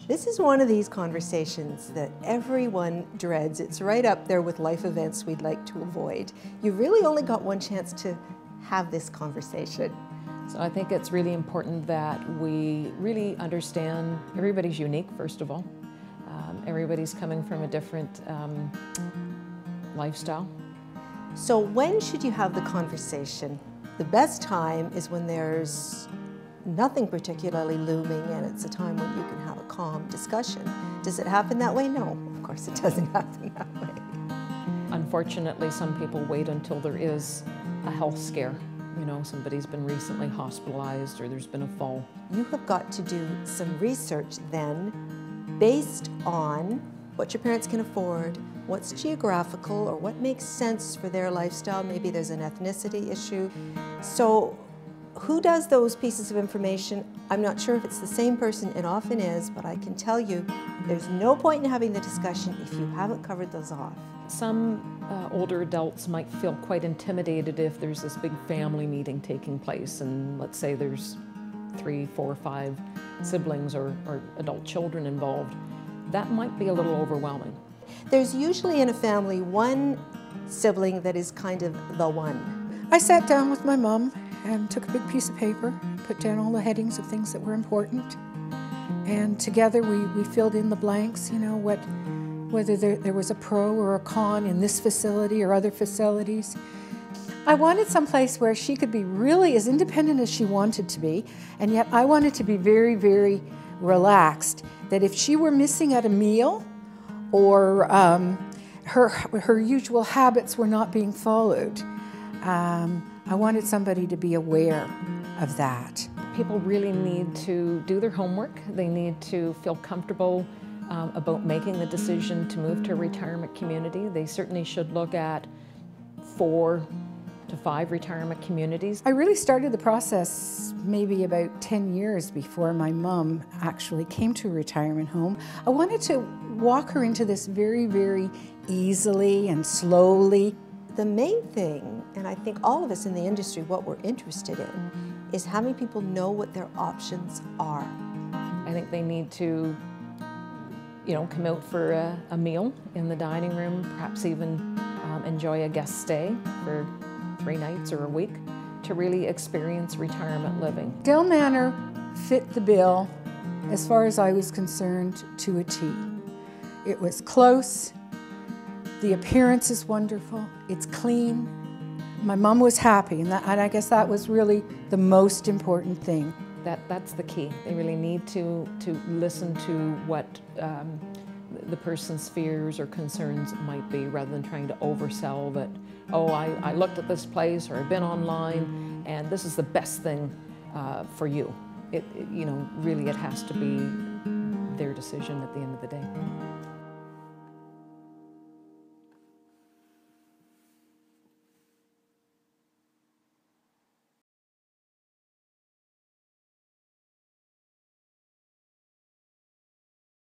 This is one of these conversations that everyone dreads. It's right up there with life events we'd like to avoid. You've really only got one chance to have this conversation. So I think it's really important that we really understand everybody's unique, first of all. Everybody's coming from a different lifestyle. So when should you have the conversation? The best time is when there's nothing particularly looming and it's a time when you can have a calm discussion. Does it happen that way? No, of course it doesn't happen that way. Unfortunately, some people wait until there is a health scare. You know, somebody's been recently hospitalized or there's been a fall. You have got to do some research then based on what your parents can afford, what's geographical or what makes sense for their lifestyle. Maybe there's an ethnicity issue. So who does those pieces of information? I'm not sure if it's the same person. It often is, but I can tell you there's no point in having the discussion if you haven't covered those off. Some older adults might feel quite intimidated if there's this big family meeting taking place and let's say there's 3, 4, 5 siblings or adult children involved. That might be a little overwhelming. There's usually in a family one sibling that is kind of the one. I sat down with my mom and took a big piece of paper, put down all the headings of things that were important, and together we filled in the blanks, you know, whether there was a pro or a con in this facility or other facilities. I wanted someplace where she could be really as independent as she wanted to be, and yet I wanted to be very, very relaxed, that if she were missing at a meal or her usual habits were not being followed, I wanted somebody to be aware of that. People really need to do their homework. They need to feel comfortable about making the decision to move to a retirement community. They certainly should look at 4 to 5 retirement communities. I really started the process maybe about 10 years before my mom actually came to a retirement home. I wanted to walk her into this very, very easily and slowly. The main thing, and I think all of us in the industry, what we're interested in, is having people know what their options are. I think they need to, you know, come out for a meal in the dining room, perhaps even enjoy a guest stay for 3 nights or a week to really experience retirement living. Delmanor fit the bill, as far as I was concerned, to a T. It was close. The appearance is wonderful, it's clean. My mom was happy, and I guess that was really the most important thing. That's the key. They really need to listen to what the person's fears or concerns might be, rather than trying to oversell that, oh, I looked at this place or I've been online and this is the best thing for you. You know, really it has to be their decision at the end of the day.